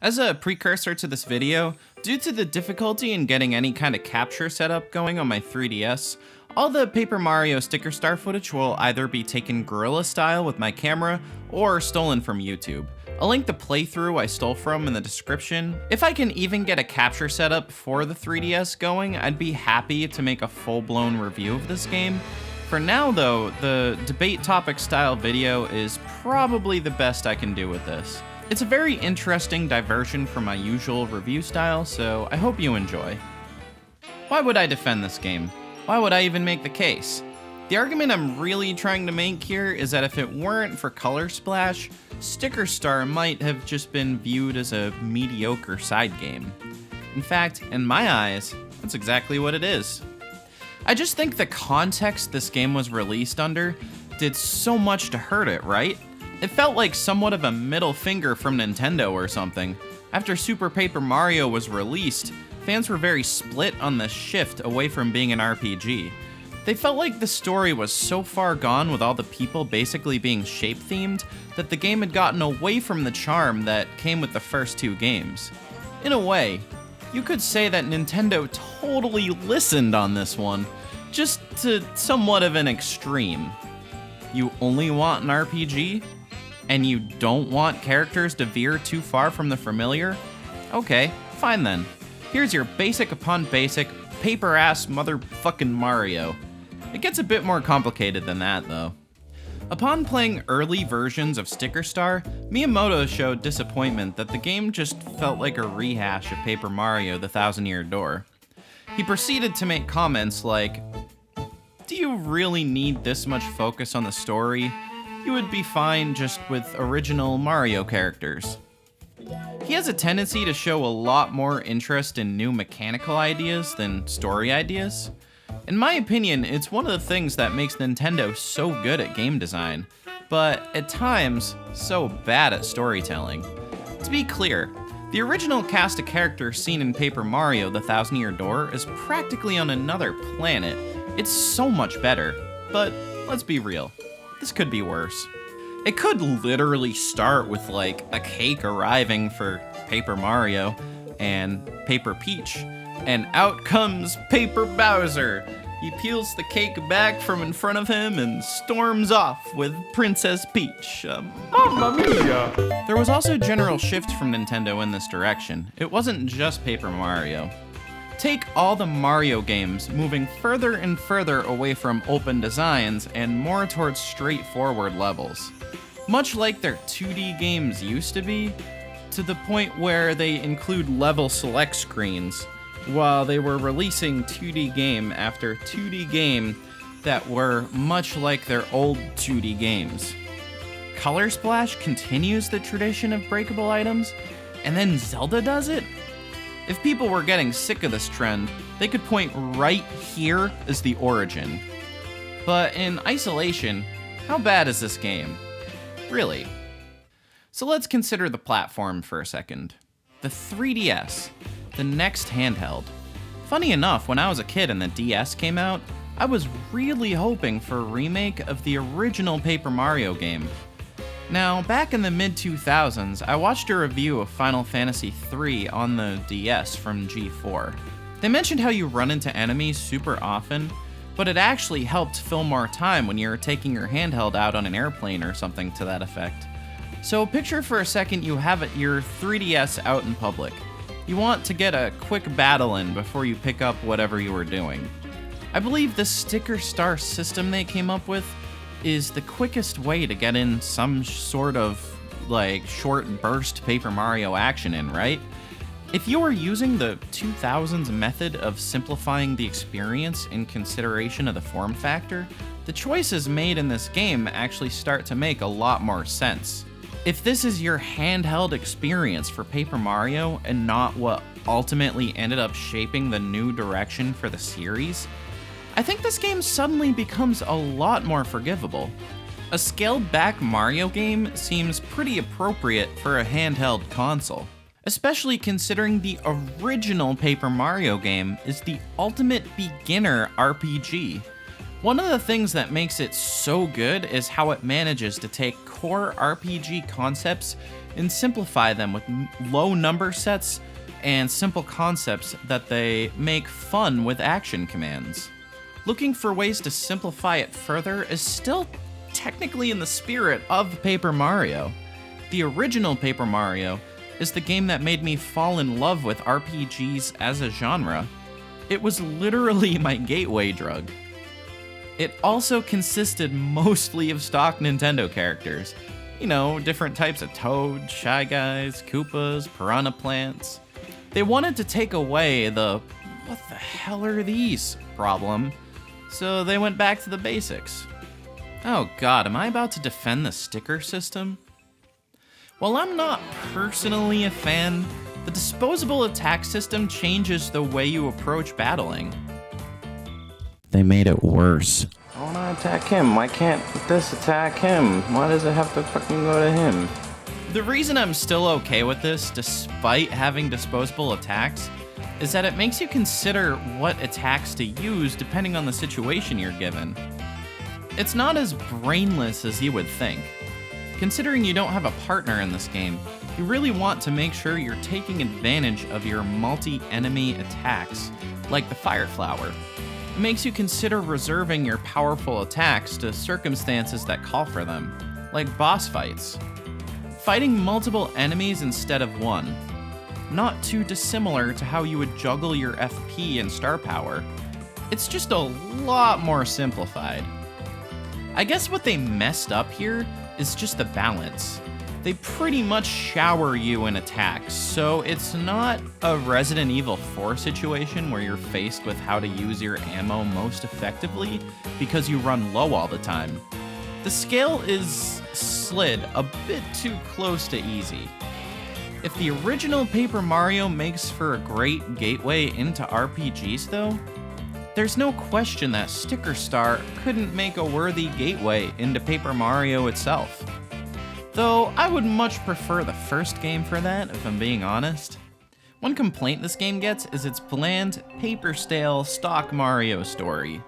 As a precursor to this video, due to the difficulty in getting any kind of capture setup going on my 3DS, all the Paper Mario Sticker Star footage will either be taken guerrilla style with my camera or stolen from YouTube. I'll link the playthrough I stole from in the description. If I can even get a capture setup for the 3DS going, I'd be happy to make a full-blown review of this game. For now though, the debate topic style video is probably the best I can do with this. It's a very interesting diversion from my usual review style, so I hope you enjoy. Why would I defend this game? Why would I even make the case? The argument I'm really trying to make here is that if it weren't for Color Splash, Sticker Star might have just been viewed as a mediocre side game. In fact, in my eyes, that's exactly what it is. I just think the context this game was released under did so much to hurt it, right? It felt like somewhat of a middle finger from Nintendo or something. After Super Paper Mario was released, fans were very split on the shift away from being an RPG. They felt like the story was so far gone with all the people basically being shape-themed that the game had gotten away from the charm that came with the first two games. In a way, you could say that Nintendo totally listened on this one, just to somewhat of an extreme. You only want an RPG? And you don't want characters to veer too far from the familiar? Okay, fine then. Here's your basic upon basic, paper-ass motherfucking Mario. It gets a bit more complicated than that, though. Upon playing early versions of Sticker Star, Miyamoto showed disappointment that the game just felt like a rehash of Paper Mario: The Thousand-Year Door. He proceeded to make comments like, "Do you really need this much focus on the story? You would be fine just with original Mario characters." He has a tendency to show a lot more interest in new mechanical ideas than story ideas. In my opinion, it's one of the things that makes Nintendo so good at game design, but at times, so bad at storytelling. To be clear, the original cast of characters seen in Paper Mario: The Thousand-Year Door is practically on another planet. It's so much better, but let's be real. This could be worse. It could literally start with like a cake arriving for Paper Mario and Paper Peach, and out comes Paper Bowser. He peels the cake back from in front of him and storms off with Princess Peach. Mamma mia! There was also a general shift from Nintendo in this direction. It wasn't just Paper Mario. Take all the Mario games, moving further and further away from open designs and more towards straightforward levels. Much like their 2D games used to be, to the point where they include level select screens, while they were releasing 2D game after 2D game that were much like their old 2D games. Color Splash continues the tradition of breakable items, and then Zelda does it? If people were getting sick of this trend, they could point right here as the origin. But in isolation, how bad is this game? Really? So let's consider the platform for a second. The 3DS, the next handheld. Funny enough, when I was a kid and the DS came out, I was really hoping for a remake of the original Paper Mario game. Now, back in the mid-2000s, I watched a review of Final Fantasy III on the DS from G4. They mentioned how you run into enemies super often, but it actually helped fill more time when you're taking your handheld out on an airplane or something to that effect. So picture for a second you have your 3DS out in public. You want to get a quick battle in before you pick up whatever you were doing. I believe the Sticker Star system they came up with is the quickest way to get in some sort of like short burst Paper Mario action in, right? If you were using the 2000s method of simplifying the experience in consideration of the form factor, the choices made in this game actually start to make a lot more sense. If this is your handheld experience for Paper Mario and not what ultimately ended up shaping the new direction for the series, I think this game suddenly becomes a lot more forgivable. A scaled-back Mario game seems pretty appropriate for a handheld console, especially considering the original Paper Mario game is the ultimate beginner RPG. One of the things that makes it so good is how it manages to take core RPG concepts and simplify them with low number sets and simple concepts that they make fun with action commands. Looking for ways to simplify it further is still technically in the spirit of Paper Mario. The original Paper Mario is the game that made me fall in love with RPGs as a genre. It was literally my gateway drug. It also consisted mostly of stock Nintendo characters. You know, different types of Toad, Shy Guys, Koopas, Piranha Plants. They wanted to take away the "what the hell are these" problem, so they went back to the basics. Oh god, am I about to defend the sticker system? While I'm not personally a fan, the disposable attack system changes the way you approach battling. They made it worse. I wanna attack him. Why can't this attack him? Why does it have to fucking go to him? The reason I'm still okay with this, despite having disposable attacks, is that it makes you consider what attacks to use depending on the situation you're given. It's not as brainless as you would think. Considering you don't have a partner in this game, you really want to make sure you're taking advantage of your multi-enemy attacks, like the Fire Flower. It makes you consider reserving your powerful attacks to circumstances that call for them, like boss fights. Fighting multiple enemies instead of one. Not too dissimilar to how you would juggle your FP and star power. It's just a lot more simplified. I guess what they messed up here is just the balance. They pretty much shower you in attacks, so it's not a Resident Evil 4 situation where you're faced with how to use your ammo most effectively because you run low all the time. The scale is slid a bit too close to easy. If the original Paper Mario makes for a great gateway into RPGs though, there's no question that Sticker Star couldn't make a worthy gateway into Paper Mario itself. Though I would much prefer the first game for that, if I'm being honest. One complaint this game gets is its bland, paper-stale, stock Mario story.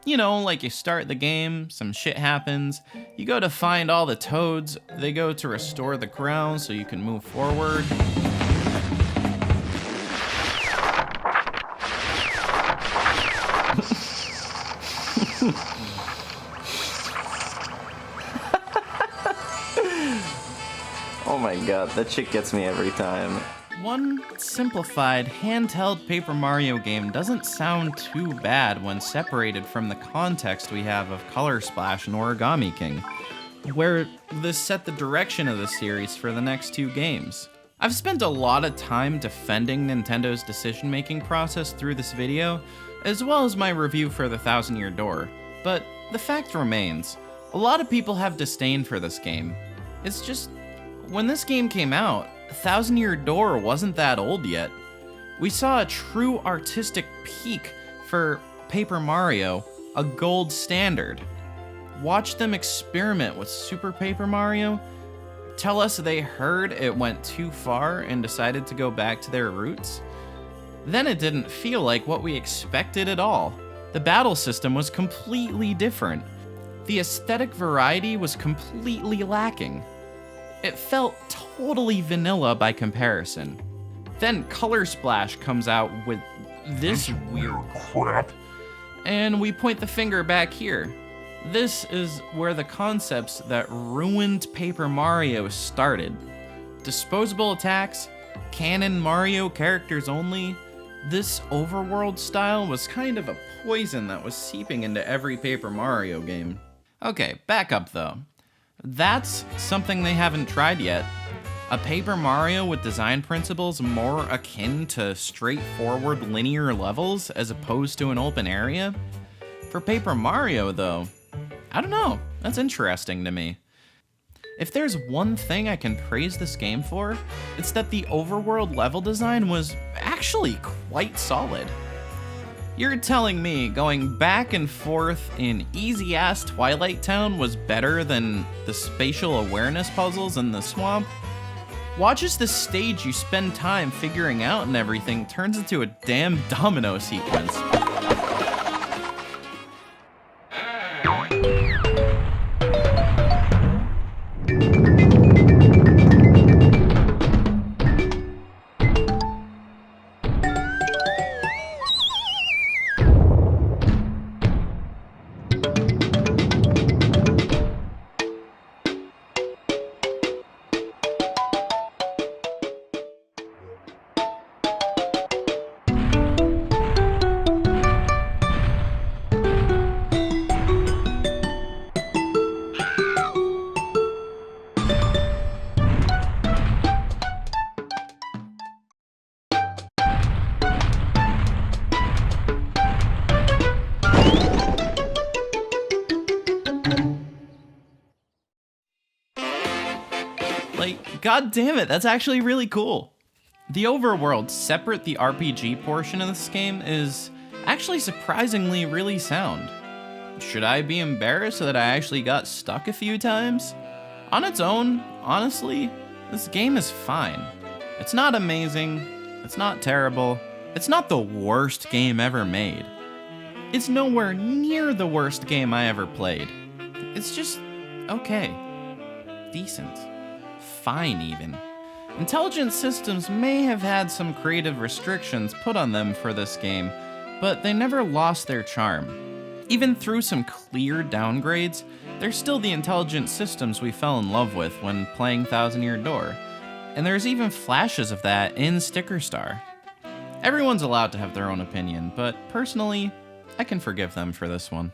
You know, like you start the game, some shit happens, you go to find all the Toads, they go to restore the ground so you can move forward. Oh my god, that shit gets me every time. One simplified, handheld Paper Mario game doesn't sound too bad when separated from the context we have of Color Splash and Origami King, where this set the direction of the series for the next two games. I've spent a lot of time defending Nintendo's decision-making process through this video, as well as my review for the Thousand Year Door, but the fact remains, a lot of people have disdain for this game. It's just, when this game came out, Thousand Year Door wasn't that old yet. We saw a true artistic peak for Paper Mario, a gold standard. Watch them experiment with Super Paper Mario, tell us they heard it went too far and decided to go back to their roots. Then it didn't feel like what we expected at all. The battle system was completely different. The aesthetic variety was completely lacking. It felt totally vanilla by comparison. Then Color Splash comes out with this weird crap, and we point the finger back here. This is where the concepts that ruined Paper Mario started. Disposable attacks, canon Mario characters only. This Overworld style was kind of a poison that was seeping into every Paper Mario game. Okay, back up though. That's something they haven't tried yet. A Paper Mario with design principles more akin to straightforward linear levels as opposed to an open area? For Paper Mario though, I don't know, that's interesting to me. If there's one thing I can praise this game for, it's that the overworld level design was actually quite solid. You're telling me going back and forth in easy-ass Twilight Town was better than the spatial awareness puzzles in the swamp? Watch as the stage you spend time figuring out and everything turns into a damn domino sequence. God damn it, that's actually really cool. The overworld, separate the RPG portion of this game, is actually surprisingly really sound. Should I be embarrassed that I actually got stuck a few times? On its own, honestly, this game is fine. It's not amazing, it's not terrible, it's not the worst game ever made. It's nowhere near the worst game I ever played. It's just okay. Decent. Fine, even. Intelligent Systems may have had some creative restrictions put on them for this game, but they never lost their charm. Even through some clear downgrades, they're still the Intelligent Systems we fell in love with when playing Thousand Year Door. And there's even flashes of that in Sticker Star. Everyone's allowed to have their own opinion, but personally, I can forgive them for this one.